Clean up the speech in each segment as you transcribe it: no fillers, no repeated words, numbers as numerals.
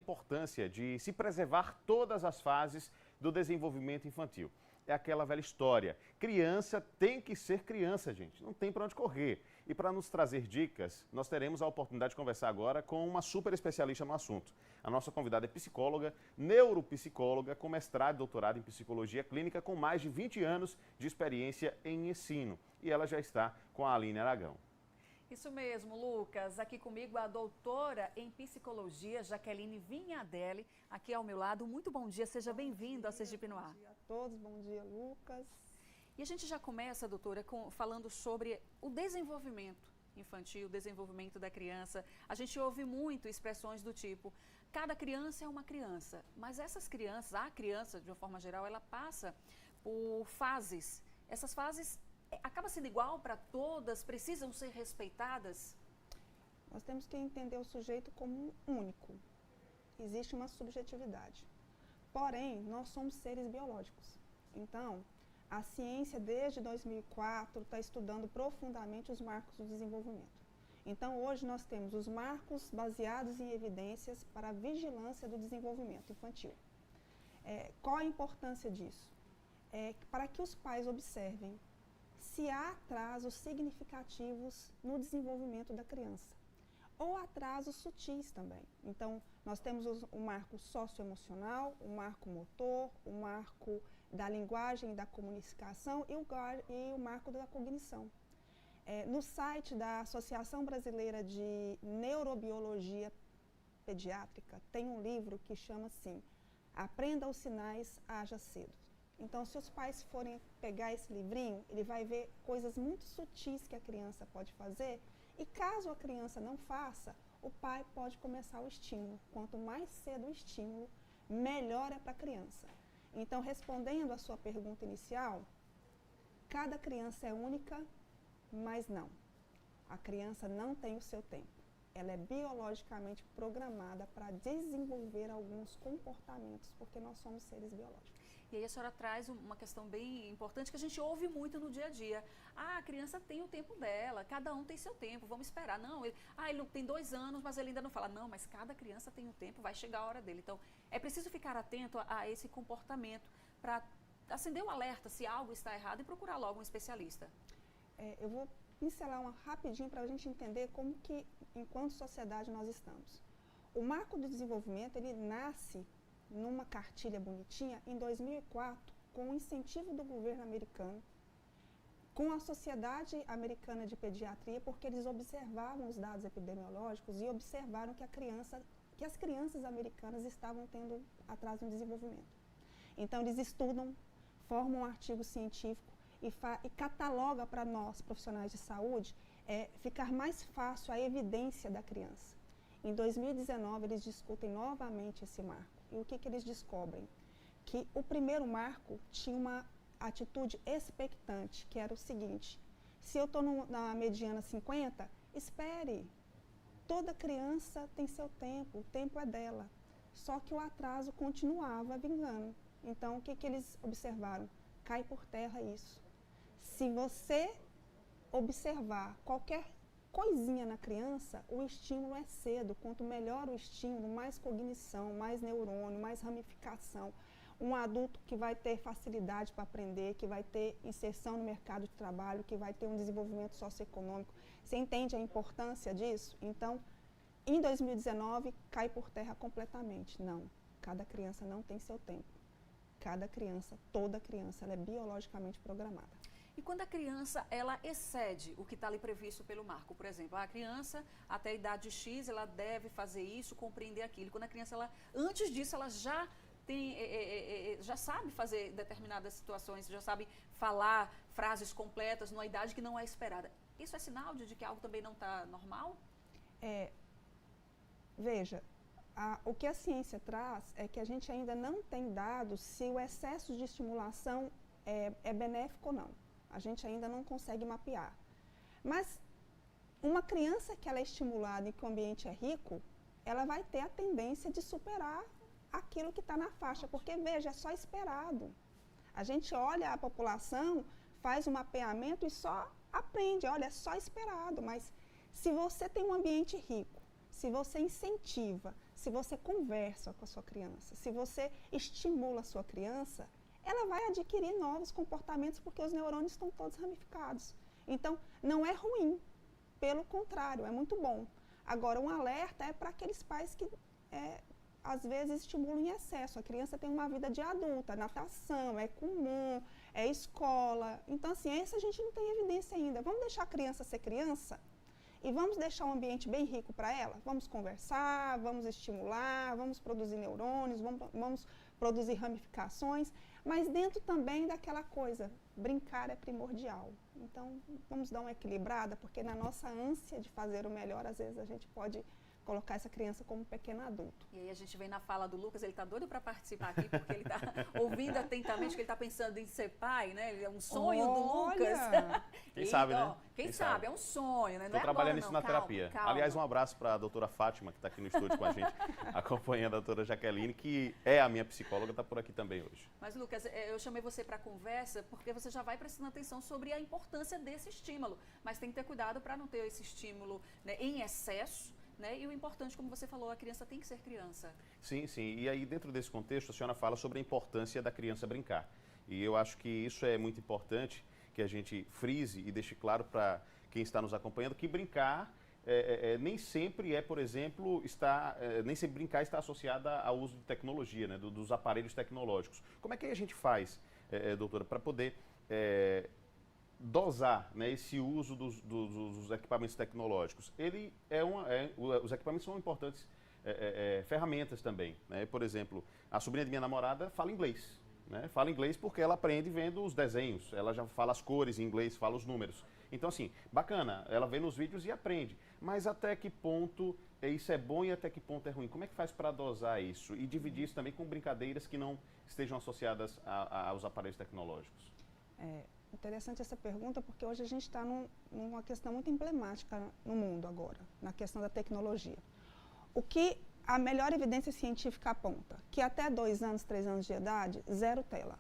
Importância de se preservar todas as fases do desenvolvimento infantil. É aquela velha história. Criança tem que ser criança, gente. Não tem para onde correr. E para nos trazer dicas, nós teremos a oportunidade de conversar agora com uma super especialista no assunto. A nossa convidada é psicóloga, neuropsicóloga, com mestrado e doutorado em psicologia clínica, com mais de 20 anos de experiência em ensino. E ela já está com a Aline Aragão. Isso mesmo, Lucas. Aqui comigo a doutora em psicologia, Jaqueline Vinhadelli, aqui ao meu lado. Muito bom dia, seja bem-vindo ao Sergipe no Ar. Bom dia a todos, bom dia, Lucas. E a gente já começa, doutora, falando sobre o desenvolvimento infantil, o desenvolvimento da criança. A gente ouve muito expressões do tipo, cada criança é uma criança, mas essas crianças, a criança, de uma forma geral, ela passa por fases. Essas fases acaba sendo igual para todas, precisam ser respeitadas? Nós temos que entender o sujeito como único. Existe uma subjetividade. Porém, nós somos seres biológicos. Então, a ciência, desde 2004, está estudando profundamente os marcos do desenvolvimento. Então, hoje nós temos os marcos baseados em evidências para a vigilância do desenvolvimento infantil. Qual a importância disso? Para que os pais observem se há atrasos significativos no desenvolvimento da criança, ou atrasos sutis também. Então, nós temos o marco socioemocional, o marco motor, o marco da linguagem e da comunicação e o marco da cognição. No site da Associação Brasileira de Neurobiologia Pediátrica, tem um livro que chama assim, Aprenda os Sinais, Haja Cedo. Então, se os pais forem pegar esse livrinho, ele vai ver coisas muito sutis que a criança pode fazer e caso a criança não faça, o pai pode começar o estímulo. Quanto mais cedo o estímulo, melhor é para a criança. Então, respondendo à sua pergunta inicial, cada criança é única, mas não. A criança não tem o seu tempo. Ela é biologicamente programada para desenvolver alguns comportamentos, porque nós somos seres biológicos. E aí a senhora traz uma questão bem importante que a gente ouve muito no dia a dia. Ah, a criança tem o tempo dela, cada um tem seu tempo, vamos esperar. Não, ele não tem 2 anos, mas ele ainda não fala. Não, mas cada criança tem o tempo, vai chegar a hora dele. Então, é preciso ficar atento a esse comportamento para acender o alerta se algo está errado e procurar logo um especialista. Eu vou pincelar rapidinho para a gente entender como que, enquanto sociedade, nós estamos. O marco do desenvolvimento, ele nasce numa cartilha bonitinha em 2004, com o incentivo do governo americano, com a Sociedade Americana de Pediatria, porque eles observavam os dados epidemiológicos e observaram que as crianças americanas estavam tendo atraso no desenvolvimento. Então, eles estudam, formam um artigo científico e cataloga para nós, profissionais de saúde, ficar mais fácil a evidência da criança. Em 2019, eles discutem novamente esse marco. E o que eles descobrem? Que o primeiro marco tinha uma atitude expectante, que era o seguinte, se eu estou na mediana 50, espere, toda criança tem seu tempo, o tempo é dela. Só que o atraso continuava vingando. Então, o que eles observaram? Cai por terra isso. Se você observar qualquer coisinha na criança, o estímulo é cedo. Quanto melhor o estímulo, mais cognição, mais neurônio, mais ramificação. Um adulto que vai ter facilidade para aprender, que vai ter inserção no mercado de trabalho, que vai ter um desenvolvimento socioeconômico. Você entende a importância disso? Então, em 2019, cai por terra completamente. Não, cada criança não tem seu tempo. Cada criança, toda criança, ela é biologicamente programada. E quando a criança, ela excede o que está ali previsto pelo marco, por exemplo, a criança até a idade X, ela deve fazer isso, compreender aquilo. Quando a criança, antes disso, ela já já sabe fazer determinadas situações, já sabe falar frases completas numa idade que não é esperada. Isso é sinal de que algo também não está normal? Veja, o que a ciência traz é que a gente ainda não tem dados se o excesso de estimulação é benéfico ou não. A gente ainda não consegue mapear. Mas uma criança que ela é estimulada e que o ambiente é rico, ela vai ter a tendência de superar aquilo que está na faixa, porque, veja, é só esperado. A gente olha a população, faz um mapeamento e só aprende, olha, é só esperado, mas se você tem um ambiente rico, se você incentiva, se você conversa com a sua criança, se você estimula a sua criança, ela vai adquirir novos comportamentos porque os neurônios estão todos ramificados. Então, não é ruim, pelo contrário, é muito bom. Agora, um alerta é para aqueles pais que, às vezes, estimulam em excesso. A criança tem uma vida de adulta, natação, é comum, é escola. Então, assim, esse a gente não tem evidência ainda. Vamos deixar a criança ser criança? E vamos deixar um ambiente bem rico para ela? Vamos conversar, vamos estimular, vamos produzir neurônios, vamos produzir ramificações, mas dentro também daquela coisa, brincar é primordial. Então, vamos dar uma equilibrada, porque na nossa ânsia de fazer o melhor, às vezes a gente pode colocar essa criança como um pequeno adulto. E aí a gente vem na fala do Lucas, ele está doido para participar aqui, porque ele está ouvindo atentamente, que ele está pensando em ser pai, né? É um sonho do Lucas. Quem sabe, né? Quem sabe, é um sonho, né? Estou trabalhando isso na terapia. Calma. Aliás, um abraço para a doutora Fátima, que está aqui no estúdio com a gente, acompanhando a doutora Jaqueline, que é a minha psicóloga, está por aqui também hoje. Mas, Lucas, eu chamei você para a conversa porque você já vai prestando atenção sobre a importância desse estímulo, mas tem que ter cuidado para não ter esse estímulo, né, em excesso. Né? E o importante, como você falou, a criança tem que ser criança. Sim, sim. E aí, dentro desse contexto, a senhora fala sobre a importância da criança brincar. E eu acho que isso é muito importante, que a gente frise e deixe claro para quem está nos acompanhando, que brincar nem sempre por exemplo, nem sempre brincar está associada ao uso de tecnologia, né? Dos aparelhos tecnológicos. Como é que a gente faz, doutora, para poder dosar, né, esse uso dos equipamentos tecnológicos? Os equipamentos são importantes ferramentas também, né? Por exemplo, a sobrinha de minha namorada fala inglês, né? Fala inglês porque ela aprende vendo os desenhos, ela já fala as cores em inglês, fala os números. Então, assim, bacana, ela vê nos vídeos e aprende. Mas até que ponto isso é bom e até que ponto é ruim? Como é que faz para dosar isso? E dividir isso também com brincadeiras que não estejam associadas aos aparelhos tecnológicos? Interessante essa pergunta, porque hoje a gente está numa questão muito emblemática no mundo agora, na questão da tecnologia. O que a melhor evidência científica aponta? Que até 2 anos, 3 anos de idade, 0 tela.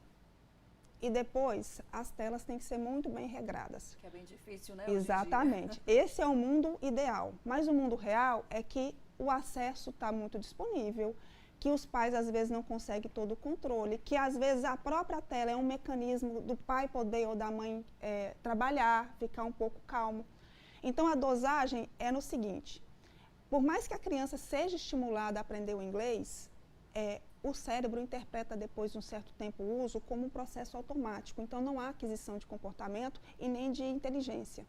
E depois, as telas têm que ser muito bem regradas. Que é bem difícil, né? Exatamente. Esse é o mundo ideal. Mas o mundo real é que o acesso está muito disponível, que os pais às vezes não conseguem todo o controle, que às vezes a própria tela é um mecanismo do pai poder ou da mãe trabalhar, ficar um pouco calmo. Então a dosagem é no seguinte: por mais que a criança seja estimulada a aprender o inglês, o cérebro interpreta depois de um certo tempo o uso como um processo automático. Então não há aquisição de comportamento e nem de inteligência.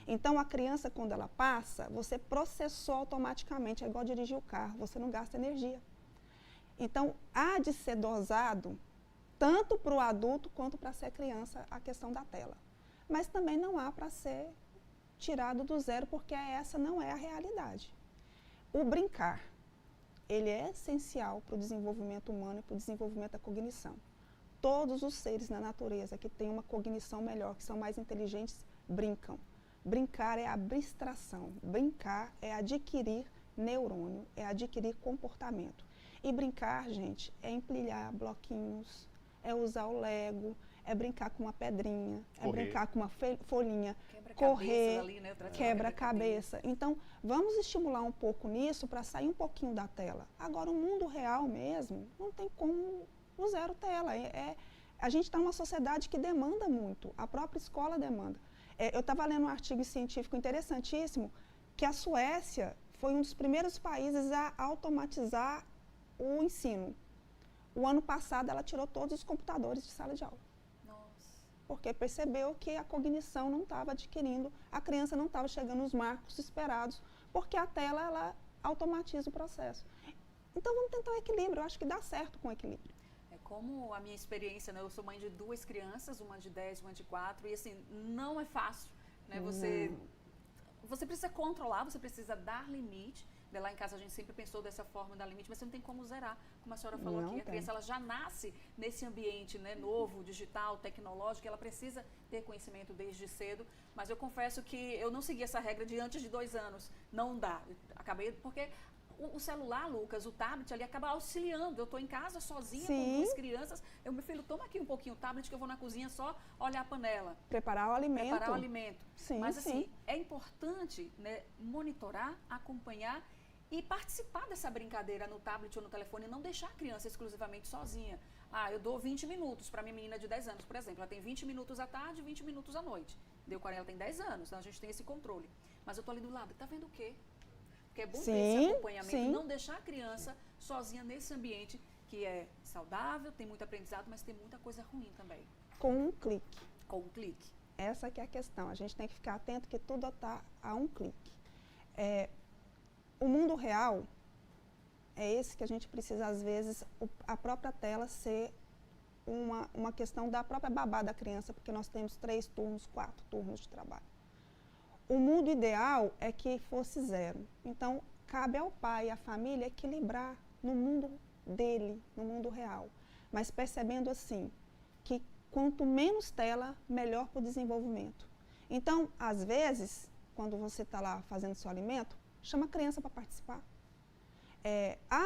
Então a criança, quando ela passa, você processou automaticamente, é igual dirigir o carro, você não gasta energia. Então, há de ser dosado, tanto para o adulto quanto para ser criança, a questão da tela. Mas também não há para ser tirado do zero, porque essa não é a realidade. O brincar, ele é essencial para o desenvolvimento humano e para o desenvolvimento da cognição. Todos os seres na natureza que têm uma cognição melhor, que são mais inteligentes, brincam. Brincar é abstração, brincar é adquirir neurônio, é adquirir comportamento. E brincar, gente, é empilhar bloquinhos, é usar o Lego, é brincar com uma pedrinha, é brincar com uma folhinha, correr, ali, né? quebra-cabeça. Então, vamos estimular um pouco nisso para sair um pouquinho da tela. Agora, o mundo real mesmo, não tem como o 0 tela. A gente está numa sociedade que demanda muito, a própria escola demanda. Eu estava lendo um artigo científico interessantíssimo, que a Suécia foi um dos primeiros países a automatizar o ensino. O ano passado, ela tirou todos os computadores de sala de aula. Nossa. Porque percebeu que a cognição não estava adquirindo, a criança não estava chegando nos marcos esperados, porque a tela, ela automatiza o processo. Então, vamos tentar um equilíbrio, eu acho que dá certo com o equilíbrio. É como a minha experiência, né? Eu sou mãe de 2 crianças, uma de 10, uma de 4, e assim, não é fácil, né? Você precisa controlar, você precisa dar limite. Lá em casa a gente sempre pensou dessa forma, dar limite, mas você não tem como zerar. Como a senhora falou aqui, a criança ela já nasce nesse ambiente, né, novo, digital, tecnológico, ela precisa ter conhecimento desde cedo. Mas eu confesso que eu não segui essa regra de antes de 2 anos. Não dá. Eu acabei, porque o celular, Lucas, o tablet ali acaba auxiliando. Eu estou em casa sozinha com 2 crianças. Meu filho, toma aqui um pouquinho o tablet que eu vou na cozinha só olhar a panela. Preparar o alimento. Sim, mas assim, é importante, né, monitorar, acompanhar e participar dessa brincadeira no tablet ou no telefone, não deixar a criança exclusivamente sozinha. Eu dou 20 minutos para minha menina de 10 anos, por exemplo. Ela tem 20 minutos à tarde e 20 minutos à noite. Deu com ela tem 10 anos, então a gente tem esse controle. Mas eu tô ali do lado, tá vendo o quê? Porque é bom ter esse acompanhamento, não deixar a criança sozinha nesse ambiente que é saudável, tem muito aprendizado, mas tem muita coisa ruim também. Com um clique. Com um clique. Essa que é a questão. A gente tem que ficar atento que tudo está a um clique. O mundo real é esse que a gente precisa, às vezes, a própria tela ser uma questão da própria babá da criança, porque nós temos 3 turnos, 4 turnos de trabalho. O mundo ideal é que fosse 0. Então, cabe ao pai e à família equilibrar no mundo dele, no mundo real. Mas percebendo assim, que quanto menos tela, melhor para o desenvolvimento. Então, às vezes, quando você está lá fazendo seu alimento, chama a criança para participar.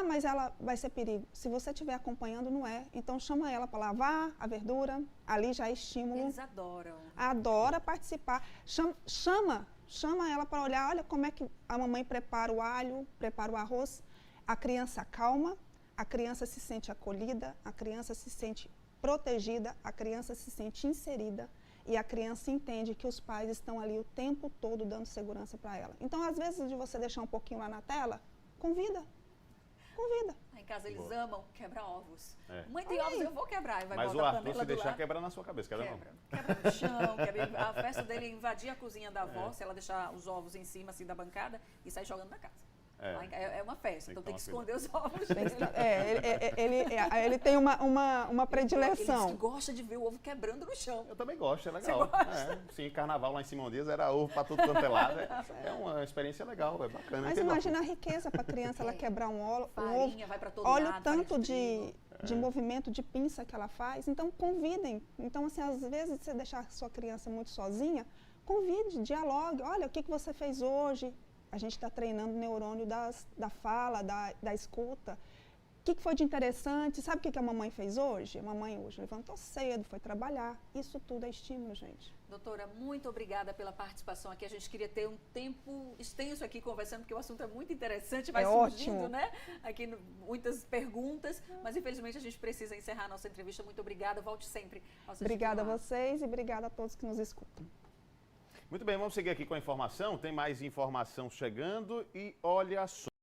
Mas ela vai ser perigo. Se você estiver acompanhando, não é. Então, chama ela para lavar a verdura, ali já é estímulo. Eles adoram. Adora participar. Chama ela para olhar, olha como é que a mamãe prepara o alho, prepara o arroz. A criança calma, a criança se sente acolhida, a criança se sente protegida, a criança se sente inserida e a criança entende que os pais estão ali o tempo todo dando segurança para ela. Então, às vezes, de você deixar um pouquinho lá na tela, convida. Lá em casa eles amam quebrar ovos. É. Mãe tem ovos, eu vou quebrar. E vai Mas o botar a Arthur, panela se do deixar, lado. quebra na sua cabeça, quebra não. Quebra no chão, a festa dele é invadir a cozinha da avó, se ela deixar os ovos em cima assim, da bancada e sair jogando na casa. É uma festa, então tem que esconder os ovos dele. Ele tem uma predileção. Ele gosta de ver o ovo quebrando no chão. Eu também gosto, é legal. Sim, carnaval lá em Simão Dias era ovo para tudo quanto é lado. É uma experiência legal, é bacana. Mas imagina a riqueza para a criança, ela quebrar um ovo. Farinha, vai para todo olha lado, o tanto de movimento de pinça que ela faz. Então, convidem. Então, assim, às vezes, você deixar a sua criança muito sozinha, convide, dialogue. Olha, o que você fez hoje? A gente está treinando o neurônio da fala, da escuta. O que foi de interessante? Sabe o que a mamãe fez hoje? A mamãe hoje levantou cedo, foi trabalhar. Isso tudo é estímulo, gente. Doutora, muito obrigada pela participação aqui. A gente queria ter um tempo extenso aqui conversando, porque o assunto é muito interessante, vai surgindo, ótimo. Né? Aqui muitas perguntas, mas infelizmente a gente precisa encerrar a nossa entrevista. Muito obrigada, volte sempre ao Obrigada a vocês e obrigada a todos que nos escutam. Muito bem, vamos seguir aqui com a informação. Tem mais informação chegando e olha só.